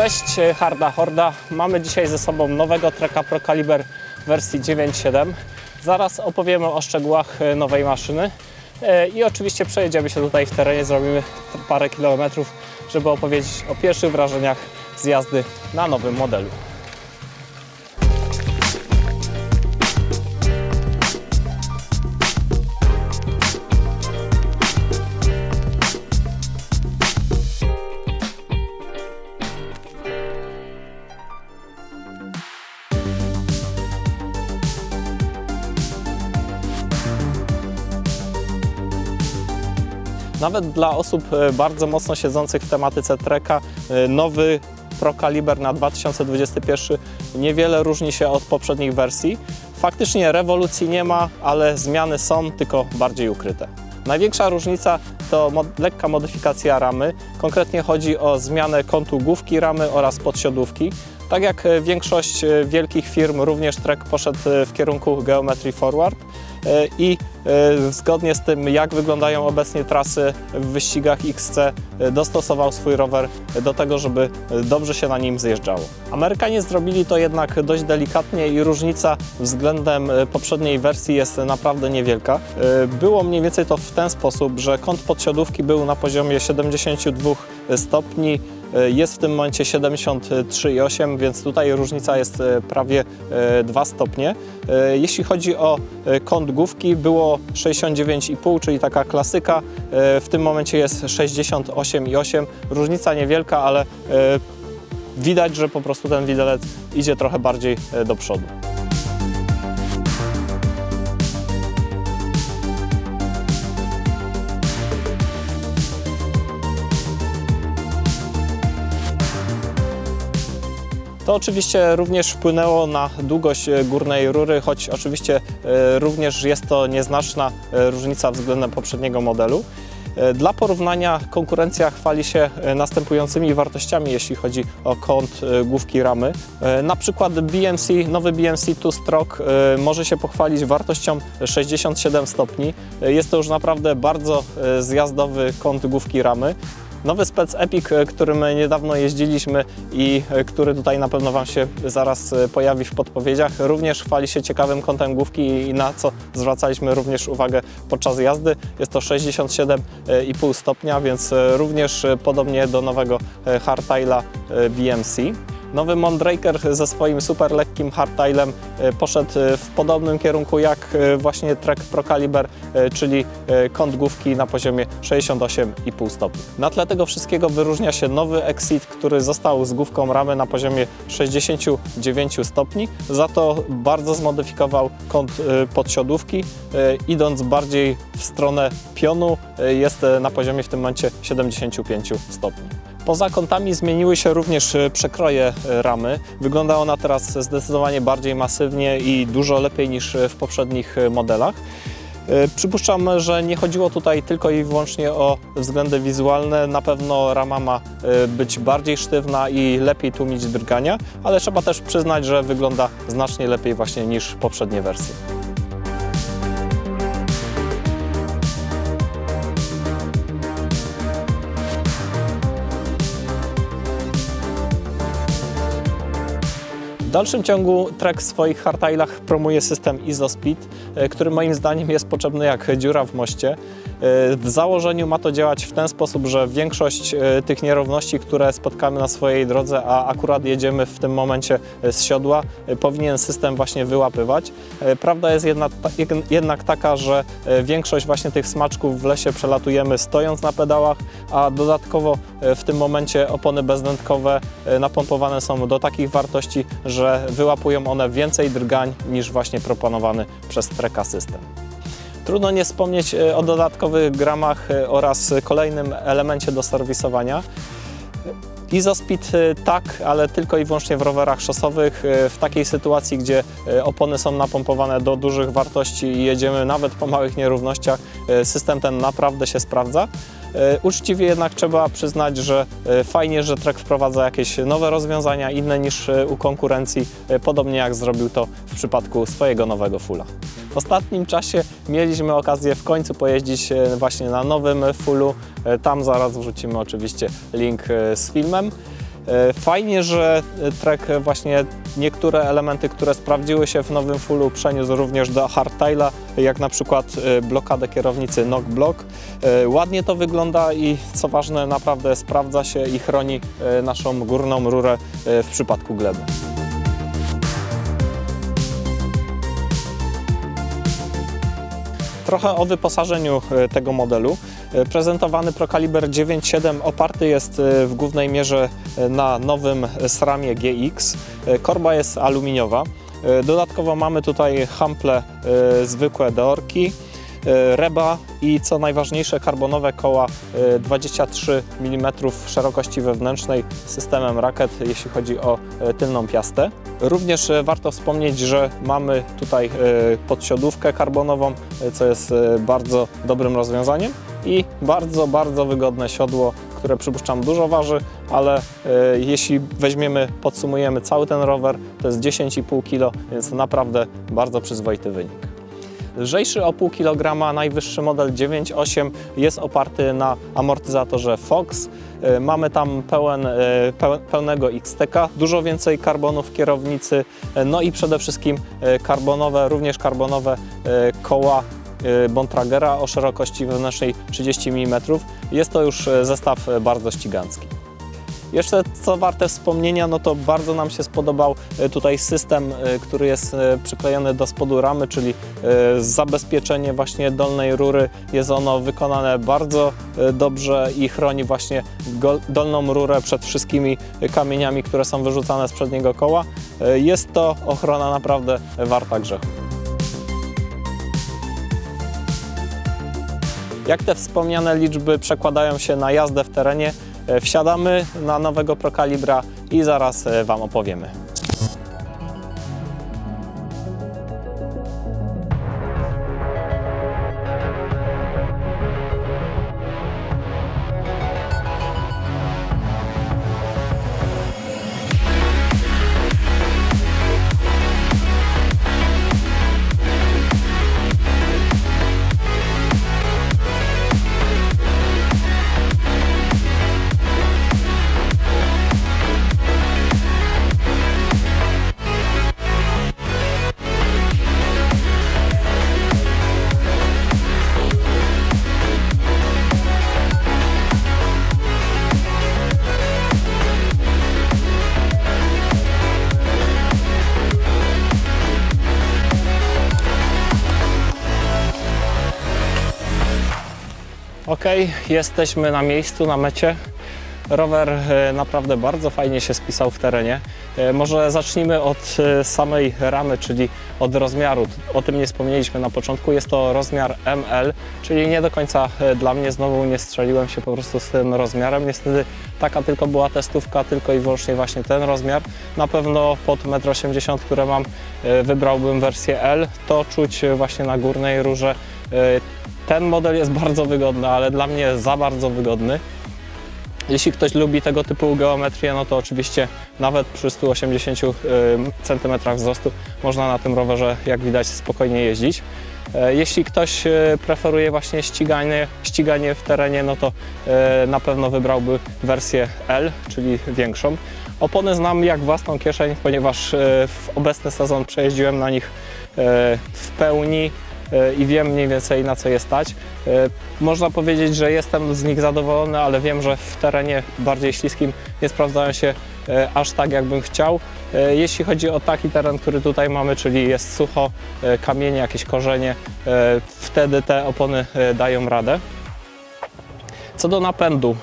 Cześć, Harda Horda. Mamy dzisiaj ze sobą nowego Treka ProCaliber wersji 9.7. Zaraz opowiemy o szczegółach nowej maszyny i oczywiście przejedziemy się tutaj w terenie, zrobimy parę kilometrów, żeby opowiedzieć o pierwszych wrażeniach z jazdy na nowym modelu. Nawet dla osób bardzo mocno siedzących w tematyce treka, nowy ProCaliber na 2021 niewiele różni się od poprzednich wersji. Faktycznie rewolucji nie ma, ale zmiany są, tylko bardziej ukryte. Największa różnica to lekka modyfikacja ramy. Konkretnie chodzi o zmianę kątu główki ramy oraz podsiodówki. Tak jak większość wielkich firm, również Trek poszedł w kierunku Geometry Forward i zgodnie z tym, jak wyglądają obecnie trasy w wyścigach XC, dostosował swój rower do tego, żeby dobrze się na nim zjeżdżało. Amerykanie zrobili to jednak dość delikatnie i różnica względem poprzedniej wersji jest naprawdę niewielka. Było mniej więcej to w ten sposób, że kąt podsiodówki był na poziomie 72 stopni, jest w tym momencie 73,8, więc tutaj różnica jest prawie 2 stopnie. Jeśli chodzi o kąt główki, było 69,5, czyli taka klasyka. W tym momencie jest 68,8. Różnica niewielka, ale widać, że po prostu ten widelec idzie trochę bardziej do przodu. To oczywiście również wpłynęło na długość górnej rury, choć oczywiście również jest to nieznaczna różnica względem poprzedniego modelu. Dla porównania konkurencja chwali się następującymi wartościami, jeśli chodzi o kąt główki ramy. Na przykład BMC, nowy BMC Two-Stroke może się pochwalić wartością 67 stopni. Jest to już naprawdę bardzo zjazdowy kąt główki ramy. Nowy Spec Epic, którym niedawno jeździliśmy i który tutaj na pewno Wam się zaraz pojawi w podpowiedziach, również chwali się ciekawym kątem główki i na co zwracaliśmy również uwagę podczas jazdy. Jest to 67,5 stopnia, więc również podobnie do nowego hardtaila BMC. Nowy Mondraker ze swoim super lekkim hardtailem poszedł w podobnym kierunku jak właśnie Trek ProCaliber, czyli kąt główki na poziomie 68,5 stopni. Na tle tego wszystkiego wyróżnia się nowy Exit, który został z główką ramy na poziomie 69 stopni. Za to bardzo zmodyfikował kąt podsiodówki, idąc bardziej w stronę pionu, jest na poziomie w tym momencie 75 stopni. Poza kątami zmieniły się również przekroje ramy. Wygląda ona teraz zdecydowanie bardziej masywnie i dużo lepiej niż w poprzednich modelach. Przypuszczam, że nie chodziło tutaj tylko i wyłącznie o względy wizualne. Na pewno rama ma być bardziej sztywna i lepiej tłumić drgania, ale trzeba też przyznać, że wygląda znacznie lepiej właśnie niż poprzednie wersje. W dalszym ciągu Trek w swoich hardtailach promuje system ISOSpeed, który moim zdaniem jest potrzebny jak dziura w moście. W założeniu ma to działać w ten sposób, że większość tych nierówności, które spotkamy na swojej drodze, a akurat jedziemy w tym momencie z siodła, powinien system właśnie wyłapywać. Prawda jest jednak taka, że większość właśnie tych smaczków w lesie przelatujemy stojąc na pedałach, a dodatkowo w tym momencie opony bezdętkowe napompowane są do takich wartości, że wyłapują one więcej drgań niż właśnie proponowany przez Treka system. Trudno nie wspomnieć o dodatkowych gramach oraz kolejnym elemencie do serwisowania. ISOSpeed tak, ale tylko i wyłącznie w rowerach szosowych. W takiej sytuacji, gdzie opony są napompowane do dużych wartości i jedziemy nawet po małych nierównościach, system ten naprawdę się sprawdza. Uczciwie jednak trzeba przyznać, że fajnie, że Trek wprowadza jakieś nowe rozwiązania, inne niż u konkurencji, podobnie jak zrobił to w przypadku swojego nowego Fulla. W ostatnim czasie mieliśmy okazję w końcu pojeździć właśnie na nowym Fullu. Tam zaraz wrzucimy oczywiście link z filmem. Fajnie, że Trek właśnie niektóre elementy, które sprawdziły się w nowym fullu, przeniósł również do hardtaila, jak na przykład blokadę kierownicy Knock Block. Ładnie to wygląda i co ważne, naprawdę sprawdza się i chroni naszą górną rurę w przypadku gleby. Trochę o wyposażeniu tego modelu. Prezentowany Procaliber 9.7 oparty jest w głównej mierze na nowym SRAM-ie GX. Korba jest aluminiowa. Dodatkowo mamy tutaj hample zwykłe Deorki, Reba i co najważniejsze karbonowe koła 23 mm szerokości wewnętrznej z systemem rakiet, jeśli chodzi o tylną piastę. Również warto wspomnieć, że mamy tutaj podsiodówkę karbonową, co jest bardzo dobrym rozwiązaniem i bardzo wygodne siodło, które przypuszczam dużo waży, ale jeśli podsumujemy cały ten rower, to jest 10,5 kg, więc naprawdę bardzo przyzwoity wynik. Lżejszy o pół kilograma, najwyższy model 9.8 jest oparty na amortyzatorze Fox. Mamy tam pełnego XTK, dużo więcej karbonu w kierownicy, no i przede wszystkim również karbonowe koła Bontragera o szerokości wewnętrznej 30 mm. Jest to już zestaw bardzo ścigancki. Jeszcze co warte wspomnienia, no to bardzo nam się spodobał tutaj system, który jest przyklejony do spodu ramy, czyli zabezpieczenie właśnie dolnej rury. Jest ono wykonane bardzo dobrze i chroni właśnie dolną rurę przed wszystkimi kamieniami, które są wyrzucane z przedniego koła. Jest to ochrona naprawdę warta grzechu. Jak te wspomniane liczby przekładają się na jazdę w terenie? Wsiadamy na nowego Procalibra i zaraz Wam opowiemy. Ok, jesteśmy na miejscu, na mecie. Rower naprawdę bardzo fajnie się spisał w terenie. Może zacznijmy od samej ramy, czyli od rozmiaru. O tym nie wspomnieliśmy na początku. Jest to rozmiar ML, czyli nie do końca dla mnie. Znowu nie strzeliłem się po prostu z tym rozmiarem. Niestety taka tylko była testówka, tylko i wyłącznie właśnie ten rozmiar. Na pewno pod 1,80 m, które mam, wybrałbym wersję L. To czuć właśnie na górnej rurze. Ten model jest bardzo wygodny, ale dla mnie za bardzo wygodny. Jeśli ktoś lubi tego typu geometrię, no to oczywiście nawet przy 180 cm wzrostu można na tym rowerze, jak widać, spokojnie jeździć. Jeśli ktoś preferuje właśnie ściganie w terenie, no to na pewno wybrałby wersję L, czyli większą. Opony znam jak własną kieszeń, ponieważ w obecny sezon przejeździłem na nich w pełni i wiem mniej więcej, na co je stać. Można powiedzieć, że jestem z nich zadowolony, ale wiem, że w terenie bardziej śliskim nie sprawdzają się aż tak, jakbym chciał. Jeśli chodzi o taki teren, który tutaj mamy, czyli jest sucho, kamienie, jakieś korzenie, wtedy te opony dają radę. Co do napędu,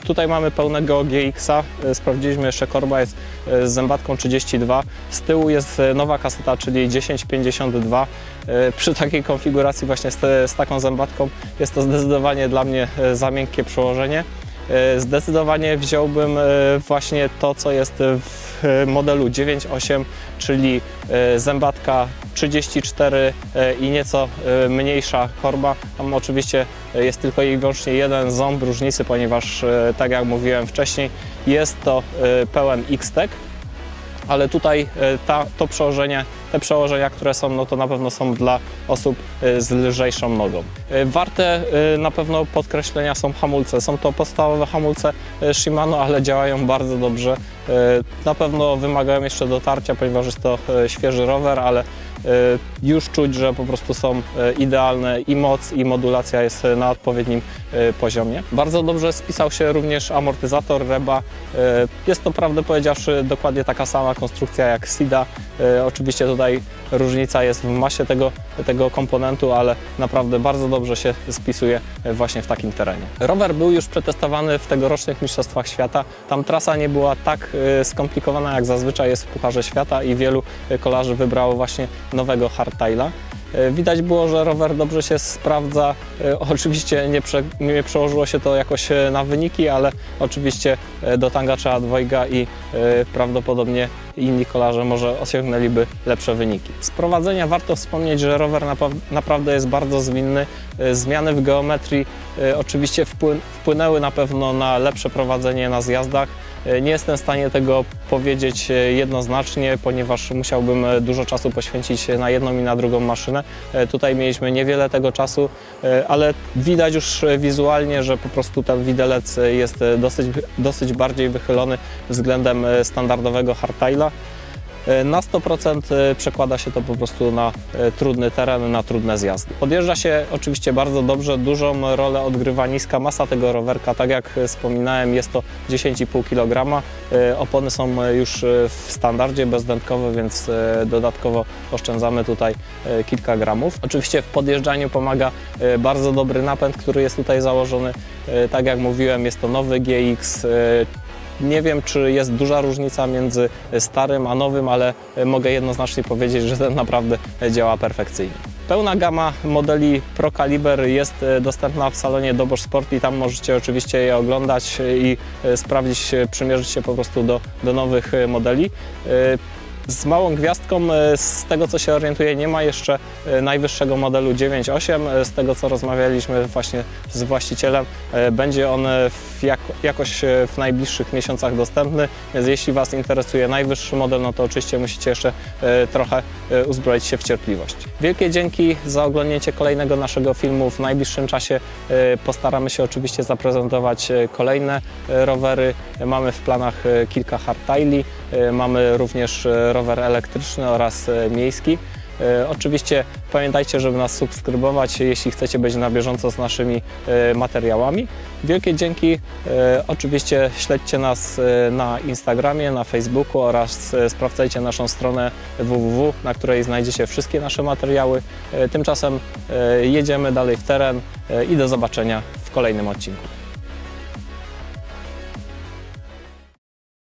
tutaj mamy pełnego GX-a, sprawdziliśmy jeszcze, korba jest z zębatką 32, z tyłu jest nowa kaseta, czyli 1052. Przy takiej konfiguracji właśnie z taką zębatką jest to zdecydowanie dla mnie za miękkie przełożenie. Zdecydowanie wziąłbym właśnie to, co jest w modelu 9.8, czyli zębatka 34 i nieco mniejsza korba. Tam oczywiście jest tylko i wyłącznie jeden ząb różnicy, ponieważ tak jak mówiłem wcześniej, jest to pełen XTEC, ale tutaj to przełożenie te przełożenia, które są, no to na pewno są dla osób z lżejszą nogą. Warte na pewno podkreślenia są hamulce. Są to podstawowe hamulce Shimano, ale działają bardzo dobrze. Na pewno wymagają jeszcze dotarcia, ponieważ jest to świeży rower, ale już czuć, że po prostu są idealne i moc, i modulacja jest na odpowiednim poziomie. Bardzo dobrze spisał się również amortyzator Reba. Jest to, prawdę powiedziawszy, dokładnie taka sama konstrukcja jak Sida. Oczywiście tutaj różnica jest w masie tego komponentu, ale naprawdę bardzo dobrze się spisuje właśnie w takim terenie. Rower był już przetestowany w tegorocznych Mistrzostwach Świata. Tam trasa nie była tak skomplikowana, jak zazwyczaj jest w Pucharze Świata i wielu kolarzy wybrało właśnie nowego hardtaila. Widać było, że rower dobrze się sprawdza. Oczywiście nie przełożyło się to jakoś na wyniki, ale oczywiście do tanga trzeba dwojga i prawdopodobnie inni kolarze może osiągnęliby lepsze wyniki. Z prowadzenia warto wspomnieć, że rower naprawdę jest bardzo zwinny. Zmiany w geometrii oczywiście wpłynęły na pewno na lepsze prowadzenie na zjazdach. Nie jestem w stanie tego powiedzieć jednoznacznie, ponieważ musiałbym dużo czasu poświęcić na jedną i na drugą maszynę. Tutaj mieliśmy niewiele tego czasu, ale widać już wizualnie, że po prostu ten widelec jest dosyć bardziej wychylony względem standardowego hardtaila. Na 100% przekłada się to po prostu na trudny teren, na trudne zjazdy. Podjeżdża się oczywiście bardzo dobrze, dużą rolę odgrywa niska masa tego rowerka. Tak jak wspominałem, jest to 10,5 kg. Opony są już w standardzie bezdętkowe, więc dodatkowo oszczędzamy tutaj kilka gramów. Oczywiście w podjeżdżaniu pomaga bardzo dobry napęd, który jest tutaj założony. Tak jak mówiłem, jest to nowy GX. Nie wiem, czy jest duża różnica między starym a nowym, ale mogę jednoznacznie powiedzieć, że ten naprawdę działa perfekcyjnie. Pełna gama modeli Pro Kaliber jest dostępna w salonie Dobor Sport i tam możecie oczywiście je oglądać i sprawdzić, przymierzyć się po prostu do nowych modeli. Z małą gwiazdką, z tego co się orientuję, nie ma jeszcze najwyższego modelu 9.8. Z tego co rozmawialiśmy właśnie z właścicielem, będzie on jakoś w najbliższych miesiącach dostępny, więc jeśli Was interesuje najwyższy model, no to oczywiście musicie jeszcze trochę uzbroić się w cierpliwość. Wielkie dzięki za oglądnięcie kolejnego naszego filmu. W najbliższym czasie postaramy się oczywiście zaprezentować kolejne rowery. Mamy w planach kilka hardtaili, mamy również rower elektryczny oraz miejski. Oczywiście pamiętajcie, żeby nas subskrybować, jeśli chcecie być na bieżąco z naszymi materiałami. Wielkie dzięki. Oczywiście śledźcie nas na Instagramie, na Facebooku oraz sprawdzajcie naszą stronę www, na której znajdziecie wszystkie nasze materiały. Tymczasem jedziemy dalej w teren i do zobaczenia w kolejnym odcinku.